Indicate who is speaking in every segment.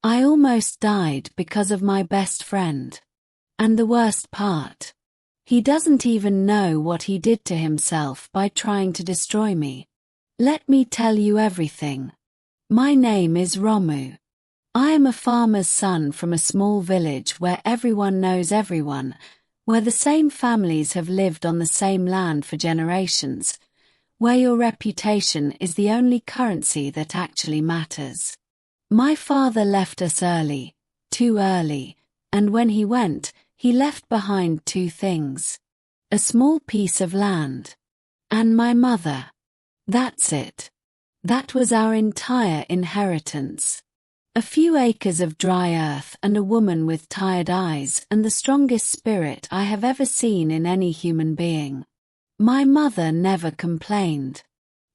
Speaker 1: I almost died because of my best friend. And the worst part, he doesn't even know what he did to himself by trying to destroy me. Let me tell you everything. My name is Romu. I am a farmer's son from a small village where everyone knows everyone, where the same families have lived on the same land for generations, where your reputation is the only currency that actually matters. My father left us early, too early, and when he went, he left behind two things. A small piece of land. And my mother. That's it. That was our entire inheritance. A few acres of dry earth and a woman with tired eyes and the strongest spirit I have ever seen in any human being. My mother never complained.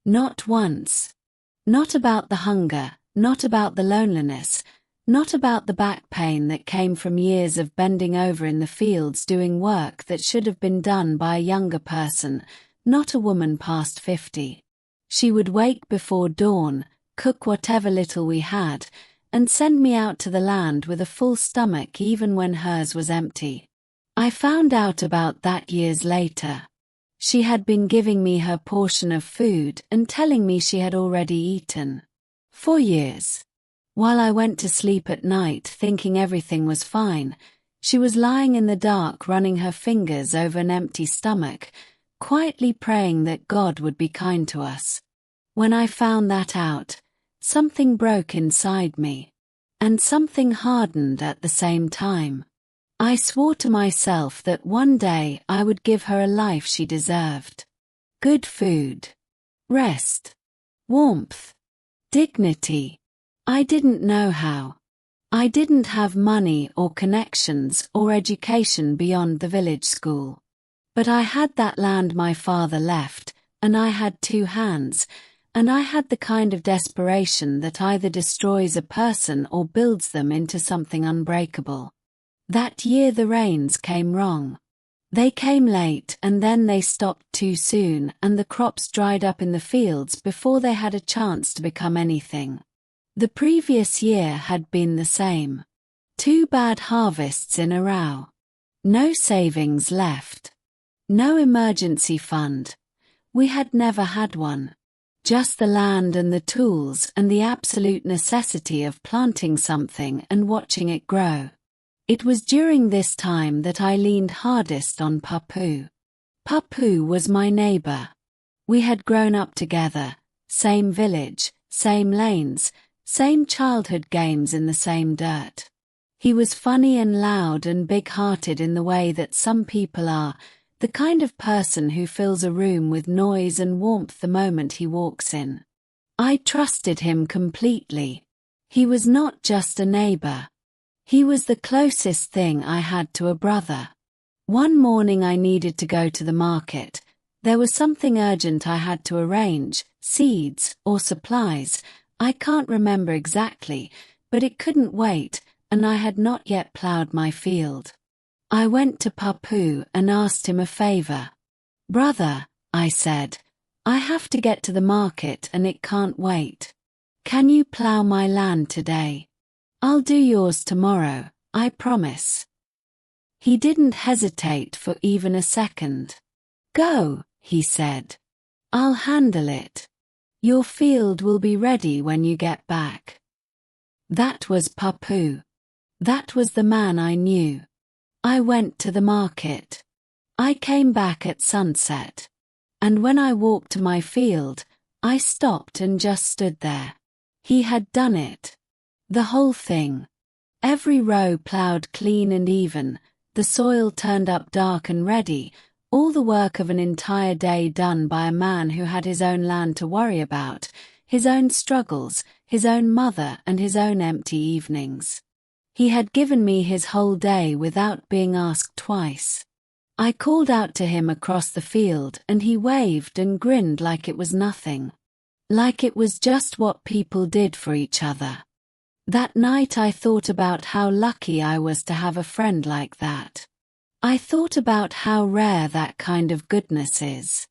Speaker 1: Not once. Not about the hunger, not about the loneliness, not about the back pain that came from years of bending over in the fields doing work that should have been done by a younger person, not a woman past 50. She would wake before dawn, cook whatever little we had, and send me out to the land with a full stomach even when hers was empty. I found out about that years later. She had been giving me her portion of food and telling me she had already eaten. For years. While I went to sleep at night thinking everything was fine, she was lying in the dark running her fingers over an empty stomach, quietly praying that God would be kind to us. When I found that out, something broke inside me. And something hardened at the same time. I swore to myself that one day I would give her a life she deserved. Good food. Rest. Warmth. Dignity. I didn't know how. I didn't have money or connections or education beyond the village school. But I had that land my father left, and I had two hands, and I had the kind of desperation that either destroys a person or builds them into something unbreakable. That year the rains came wrong. They came late and then they stopped too soon and the crops dried up in the fields before they had a chance to become anything. The previous year had been the same. 2 bad harvests in a row. No savings left. No emergency fund. We had never had one. Just the land and the tools and the absolute necessity of planting something and watching it grow. It was during this time that I leaned hardest on Papu. Papu was my neighbor. We had grown up together, same village, same lanes, same childhood games in the same dirt. He was funny and loud and big-hearted in the way that some people are, the kind of person who fills a room with noise and warmth the moment he walks in. I trusted him completely. He was not just a neighbor. He was the closest thing I had to a brother. One morning I needed to go to the market. There was something urgent I had to arrange, seeds or supplies. I can't remember exactly, but it couldn't wait, and I had not yet plowed my field. I went to Papu and asked him a favor. Brother, I said, I have to get to the market and it can't wait. Can you plow my land today? I'll do yours tomorrow, I promise. He didn't hesitate for even a second. Go, he said. I'll handle it. Your field will be ready when you get back. That was Papu. That was the man I knew. I went to the market. I came back at sunset. And when I walked to my field, I stopped and just stood there. He had done it. The whole thing. Every row plowed clean and even, the soil turned up dark and ready, all the work of an entire day done by a man who had his own land to worry about, his own struggles, his own mother and his own empty evenings. He had given me his whole day without being asked twice. I called out to him across the field and he waved and grinned like it was nothing. Like it was just what people did for each other. That night I thought about how lucky I was to have a friend like that. I thought about how rare that kind of goodness is.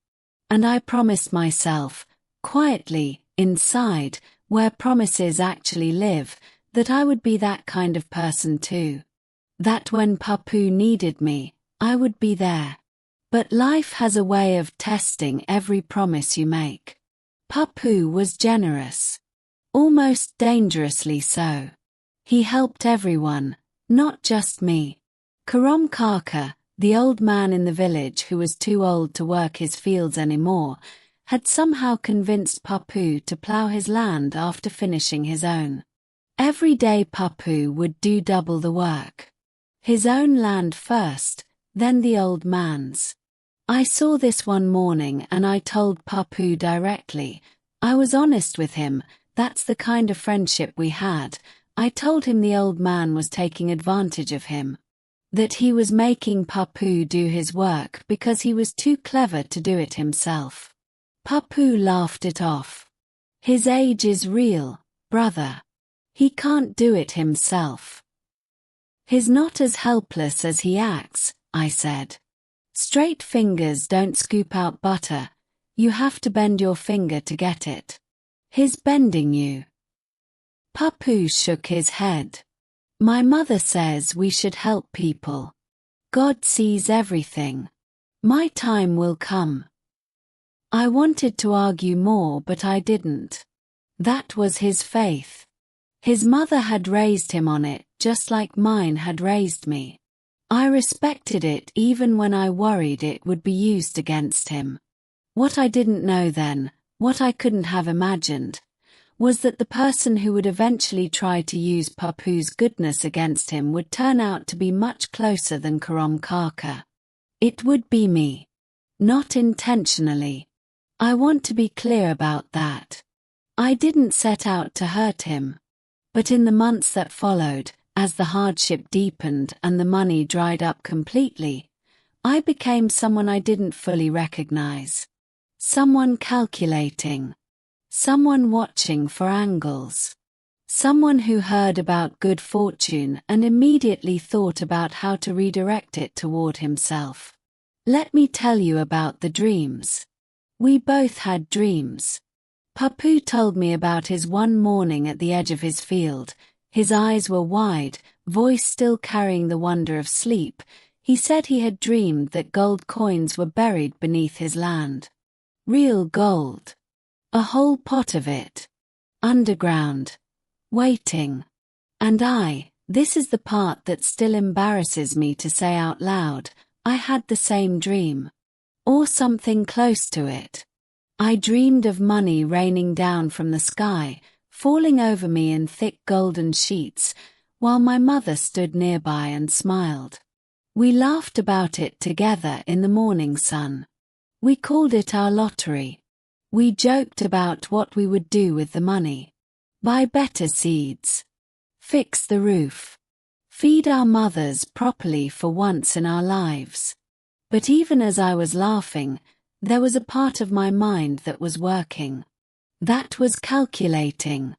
Speaker 1: And I promised myself, quietly, inside, where promises actually live, That I would be that kind of person too. That when Papu needed me, I would be there. But life has a way of testing every promise you make. Papu was generous. Almost dangerously so. He helped everyone, not just me. Karam Kaka, the old man in the village who was too old to work his fields anymore, had somehow convinced Papu to plough his land after finishing his own. Every day Papu would do double the work. His own land first, then the old man's. I saw this one morning and I told Papu directly. I was honest with him, that's the kind of friendship we had. I told him the old man was taking advantage of him. That he was making Papu do his work because he was too clever to do it himself. Papu laughed it off. His age is real, brother. He can't do it himself. He's not as helpless as he acts, I said. Straight fingers don't scoop out butter. You have to bend your finger to get it. He's bending you. Papu shook his head. My mother says we should help people. God sees everything. My time will come. I wanted to argue more but I didn't. That was his faith. His mother had raised him on it just like mine had raised me. I respected it even when I worried it would be used against him. What I didn't know then, what I couldn't have imagined, was that the person who would eventually try to use Papu's goodness against him would turn out to be much closer than Karam Kaka. It would be me. Not intentionally. I want to be clear about that. I didn't set out to hurt him. But in the months that followed, as the hardship deepened and the money dried up completely, I became someone I didn't fully recognize. Someone calculating. Someone watching for angles. Someone who heard about good fortune and immediately thought about how to redirect it toward himself. Let me tell you about the dreams. We both had dreams. Papu told me about his one morning at the edge of his field. His eyes were wide, voice still carrying the wonder of sleep. He said he had dreamed that gold coins were buried beneath his land. Real gold. A whole pot of it. Underground. Waiting. And this is the part that still embarrasses me to say out loud, I had the same dream. Or something close to it. I dreamed of money raining down from the sky, falling over me in thick golden sheets, while my mother stood nearby and smiled. We laughed about it together in the morning sun. We called it our lottery. We joked about what we would do with the money. Buy better seeds. Fix the roof. Feed our mothers properly for once in our lives. But even as I was laughing, there was a part of my mind that was working. That was calculating.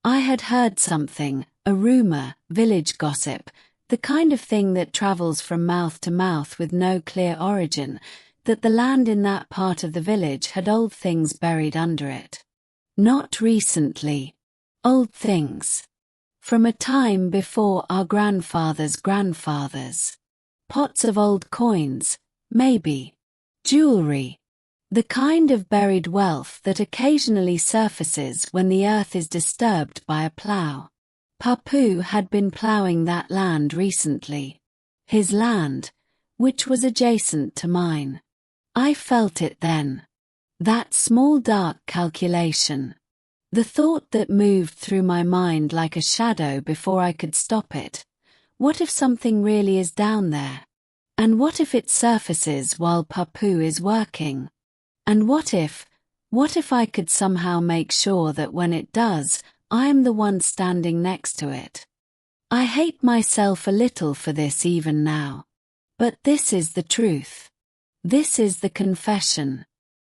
Speaker 1: I had heard something, a rumor, village gossip, the kind of thing that travels from mouth to mouth with no clear origin, that the land in that part of the village had old things buried under it. Not recently. Old things. From a time before our grandfathers' grandfathers. Pots of old coins, maybe. Jewelry. The kind of buried wealth that occasionally surfaces when the earth is disturbed by a plough. Papu had been ploughing that land recently. His land, which was adjacent to mine. I felt it then. That small dark calculation. The thought that moved through my mind like a shadow before I could stop it. What if something really is down there? And what if it surfaces while Papu is working? And what if I could somehow make sure that when it does, I am the one standing next to it? I hate myself a little for this even now. But this is the truth. This is the confession.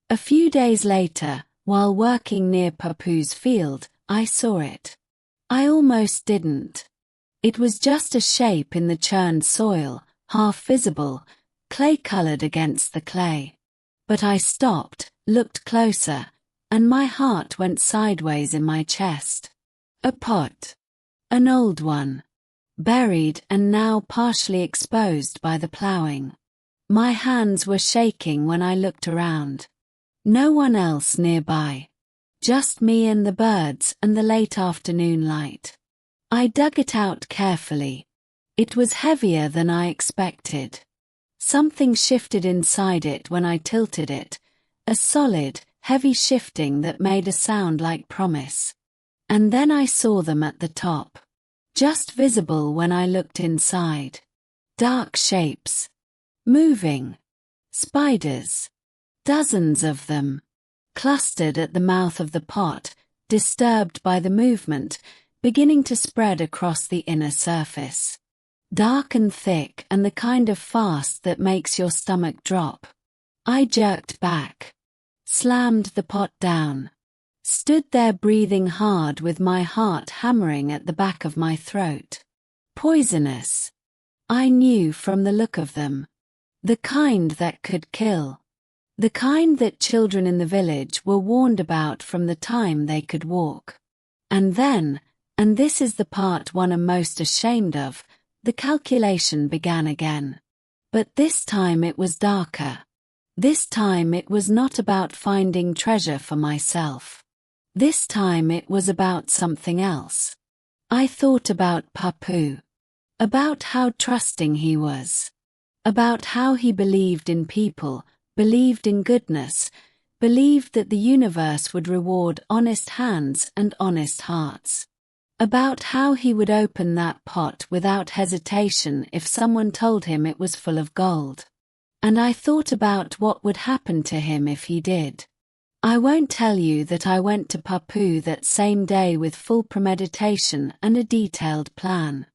Speaker 1: A few days later, while working near Papu's field, I saw it. I almost didn't. It was just a shape in the churned soil, half visible, clay-colored against the clay. But I stopped, looked closer, and my heart went sideways in my chest. A pot. An old one. Buried and now partially exposed by the ploughing. My hands were shaking when I looked around. No one else nearby. Just me and the birds and the late afternoon light. I dug it out carefully. It was heavier than I expected. Something shifted inside it when I tilted it, a solid, heavy shifting that made a sound like promise. And then I saw them at the top. Just visible when I looked inside. Dark shapes. Moving. Spiders. Dozens of them. Clustered at the mouth of the pot, disturbed by the movement, beginning to spread across the inner surface. Dark and thick and the kind of fast that makes your stomach drop. I jerked back. Slammed the pot down. Stood there breathing hard with my heart hammering at the back of my throat. Poisonous. I knew from the look of them. The kind that could kill. The kind that children in the village were warned about from the time they could walk. And then, and this is the part one am most ashamed of, the calculation began again. But this time it was darker. This time it was not about finding treasure for myself. This time it was about something else. I thought about Papu. About how trusting he was. About how he believed in people, believed in goodness, believed that the universe would reward honest hands and honest hearts. About how he would open that pot without hesitation if someone told him it was full of gold. And I thought about what would happen to him if he did. I won't tell you that I went to Papu that same day with full premeditation and a detailed plan.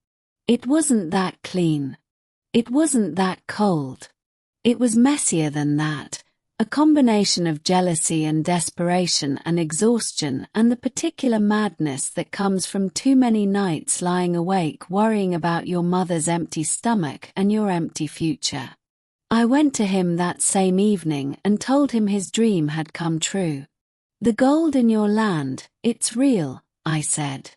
Speaker 1: It wasn't that clean. It wasn't that cold. It was messier than that. A combination of jealousy and desperation and exhaustion and the particular madness that comes from too many nights lying awake worrying about your mother's empty stomach and your empty future. I went to him that same evening and told him his dream had come true. The gold in your land, it's real, I said.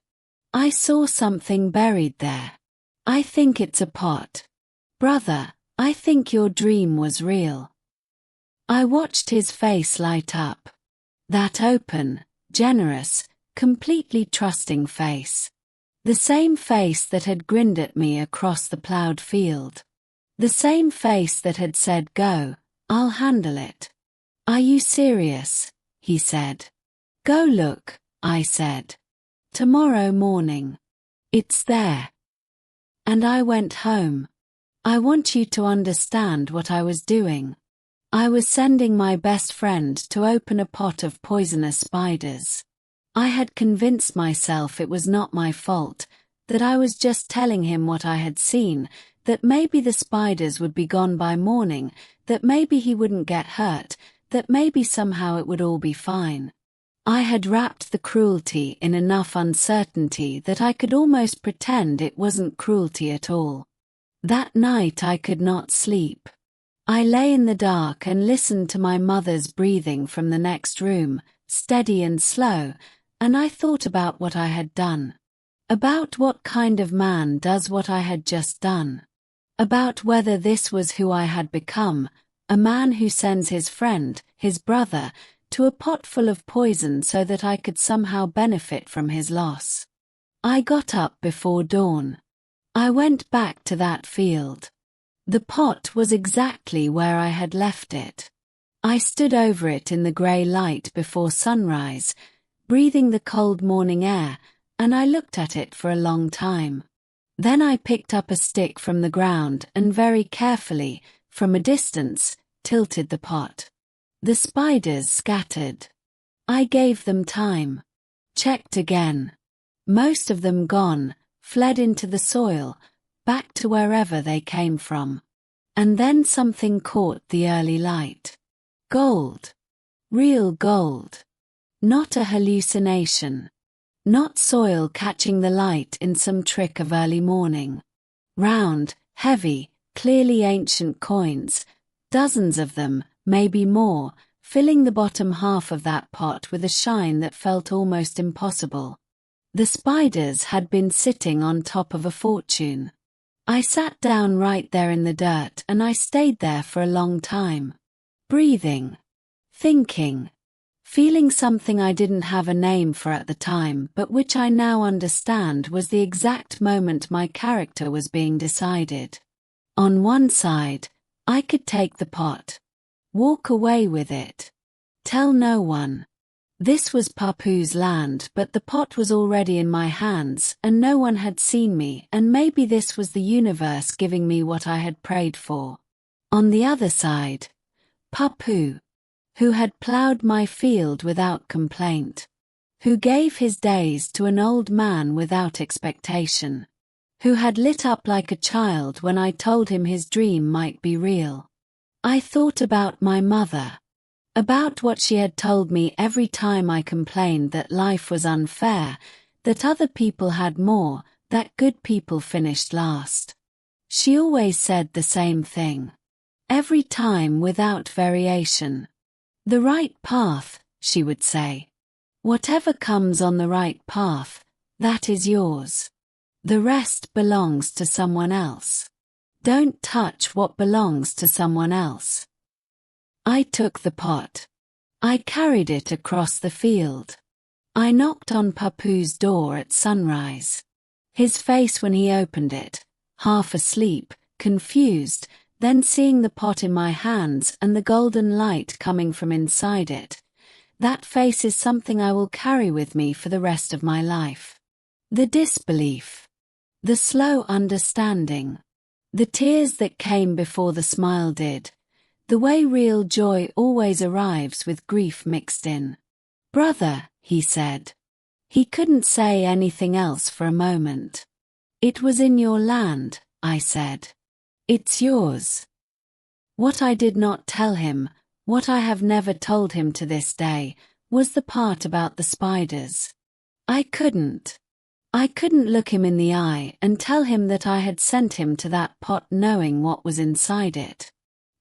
Speaker 1: I saw something buried there. I think it's a pot. Brother, I think your dream was real. I watched his face light up. That open, generous, completely trusting face. The same face that had grinned at me across the ploughed field. The same face that had said, "Go, I'll handle it." "Are you serious?" he said. "Go look," I said. "Tomorrow morning. It's there." And I went home. I want you to understand what I was doing. I was sending my best friend to open a pot of poisonous spiders. I had convinced myself it was not my fault, that I was just telling him what I had seen, that maybe the spiders would be gone by morning, that maybe he wouldn't get hurt, that maybe somehow it would all be fine. I had wrapped the cruelty in enough uncertainty that I could almost pretend it wasn't cruelty at all. That night I could not sleep. I lay in the dark and listened to my mother's breathing from the next room, steady and slow, and I thought about what I had done. About what kind of man does what I had just done. About whether this was who I had become, a man who sends his friend, his brother, to a pot full of poison so that I could somehow benefit from his loss. I got up before dawn. I went back to that field. The pot was exactly where I had left it. I stood over it in the grey light before sunrise, breathing the cold morning air, and I looked at it for a long time. Then I picked up a stick from the ground and very carefully, from a distance, tilted the pot. The spiders scattered. I gave them time. Checked again. Most of them gone, fled into the soil, back to wherever they came from. And then something caught the early light. Gold. Real gold. Not a hallucination. Not soil catching the light in some trick of early morning. Round, heavy, clearly ancient coins, dozens of them, maybe more, filling the bottom half of that pot with a shine that felt almost impossible. The spiders had been sitting on top of a fortune. I sat down right there in the dirt and I stayed there for a long time. Breathing. Thinking. Feeling something I didn't have a name for at the time but which I now understand was the exact moment my character was being decided. On one side, I could take the pot. Walk away with it. Tell no one. This was Papu's land, but the pot was already in my hands and no one had seen me, and maybe this was the universe giving me what I had prayed for. On the other side, Papu, who had ploughed my field without complaint, who gave his days to an old man without expectation, who had lit up like a child when I told him his dream might be real. I thought about my mother. About what she had told me every time I complained that life was unfair, that other people had more, that good people finished last. She always said the same thing. Every time without variation. The right path, she would say. Whatever comes on the right path, that is yours. The rest belongs to someone else. Don't touch what belongs to someone else. I took the pot. I carried it across the field. I knocked on Papu's door at sunrise. His face when he opened it, half asleep, confused, then seeing the pot in my hands and the golden light coming from inside it. That face is something I will carry with me for the rest of my life. The disbelief. The slow understanding. The tears that came before the smile did. The way real joy always arrives with grief mixed in. Brother, he said. He couldn't say anything else for a moment. It was in your land, I said. It's yours. What I did not tell him, what I have never told him to this day, was the part about the spiders. I couldn't look him in the eye and tell him that I had sent him to that pot knowing what was inside it.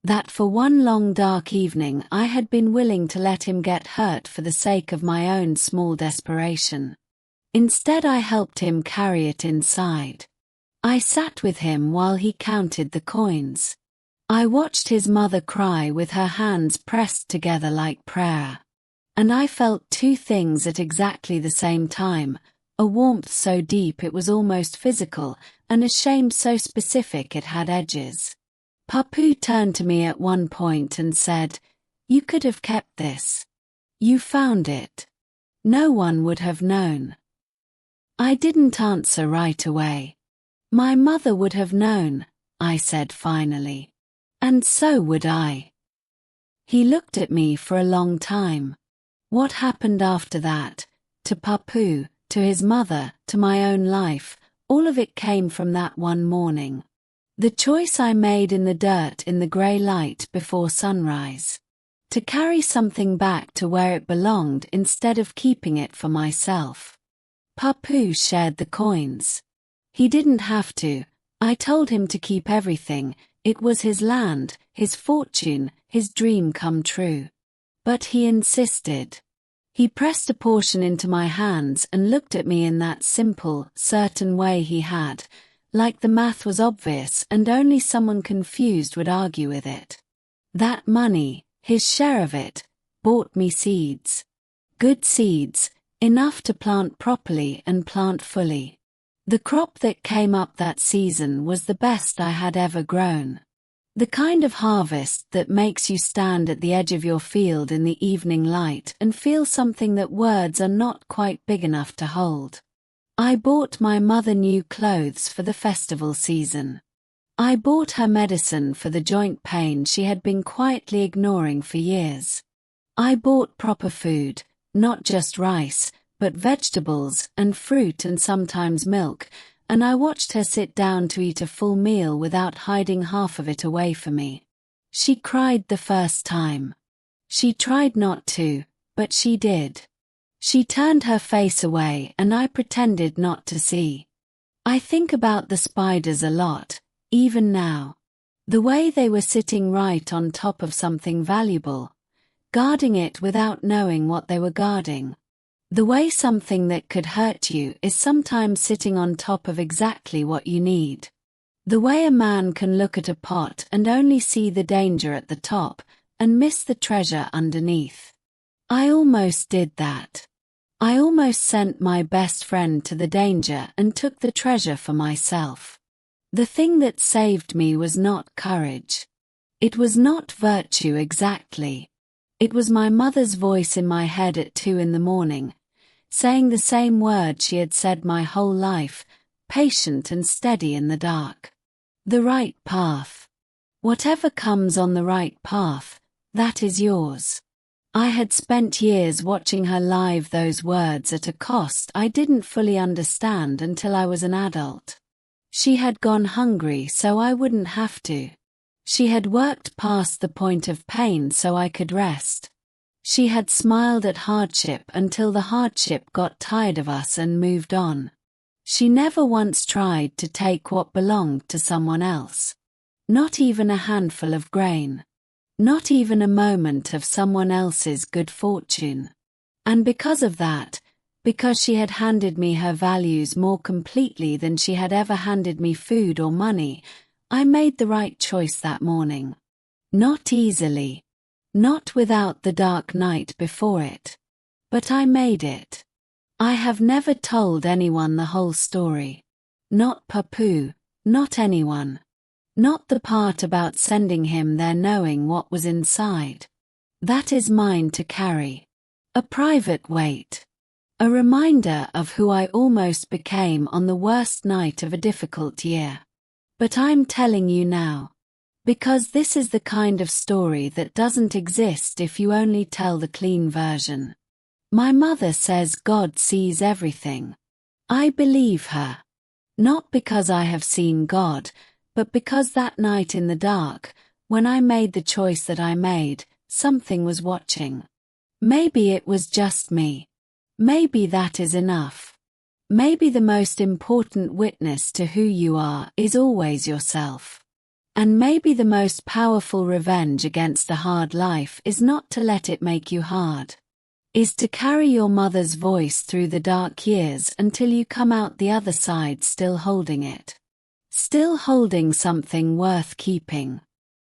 Speaker 1: That for one long dark evening I had been willing to let him get hurt for the sake of my own small desperation. Instead I helped him carry it inside. I sat with him while he counted the coins. I watched his mother cry with her hands pressed together like prayer. And I felt two things at exactly the same time, a warmth so deep it was almost physical, and a shame so specific it had edges. Papu turned to me at one point and said, "You could have kept this. You found it. No one would have known." I didn't answer right away. My mother would have known, I said finally. And so would I. He looked at me for a long time. What happened after that, to Papu, to his mother, to my own life, all of it came from that one morning. The choice I made in the dirt in the grey light before sunrise. To carry something back to where it belonged instead of keeping it for myself. Papu shared the coins. He didn't have to. I told him to keep everything. It was his land, his fortune, his dream come true. But he insisted. He pressed a portion into my hands and looked at me in that simple, certain way he had, like the math was obvious and only someone confused would argue with it. That money, his share of it, bought me seeds. Good seeds, enough to plant properly and plant fully. The crop that came up that season was the best I had ever grown. The kind of harvest that makes you stand at the edge of your field in the evening light and feel something that words are not quite big enough to hold. I bought my mother new clothes for the festival season. I bought her medicine for the joint pain she had been quietly ignoring for years. I bought proper food, not just rice, but vegetables and fruit and sometimes milk, and I watched her sit down to eat a full meal without hiding half of it away from me. She cried the first time. She tried not to, but she did. She turned her face away and I pretended not to see. I think about the spiders a lot, even now. The way they were sitting right on top of something valuable, guarding it without knowing what they were guarding. The way something that could hurt you is sometimes sitting on top of exactly what you need. The way a man can look at a pot and only see the danger at the top and miss the treasure underneath. I almost did that. I almost sent my best friend to the danger and took the treasure for myself. The thing that saved me was not courage. It was not virtue exactly. It was my mother's voice in my head at 2 a.m, saying the same word she had said my whole life, patient and steady in the dark. The right path. Whatever comes on the right path, that is yours. I had spent years watching her live those words at a cost I didn't fully understand until I was an adult. She had gone hungry so I wouldn't have to. She had worked past the point of pain so I could rest. She had smiled at hardship until the hardship got tired of us and moved on. She never once tried to take what belonged to someone else. Not even a handful of grain. Not even a moment of someone else's good fortune. And because of that, because she had handed me her values more completely than she had ever handed me food or money, I made the right choice that morning. Not easily. Not without the dark night before it. But I made it. I have never told anyone the whole story. Not Papu, not anyone. Not the part about sending him there knowing what was inside. That is mine to carry. A private weight. A reminder of who I almost became on the worst night of a difficult year. But I'm telling you now. Because this is the kind of story that doesn't exist if you only tell the clean version. My mother says God sees everything. I believe her. Not because I have seen God, but because that night in the dark, when I made the choice that I made, something was watching. Maybe it was just me. Maybe that is enough. Maybe the most important witness to who you are is always yourself. And maybe the most powerful revenge against a hard life is not to let it make you hard. Is to carry your mother's voice through the dark years until you come out the other side still holding it. Still holding something worth keeping.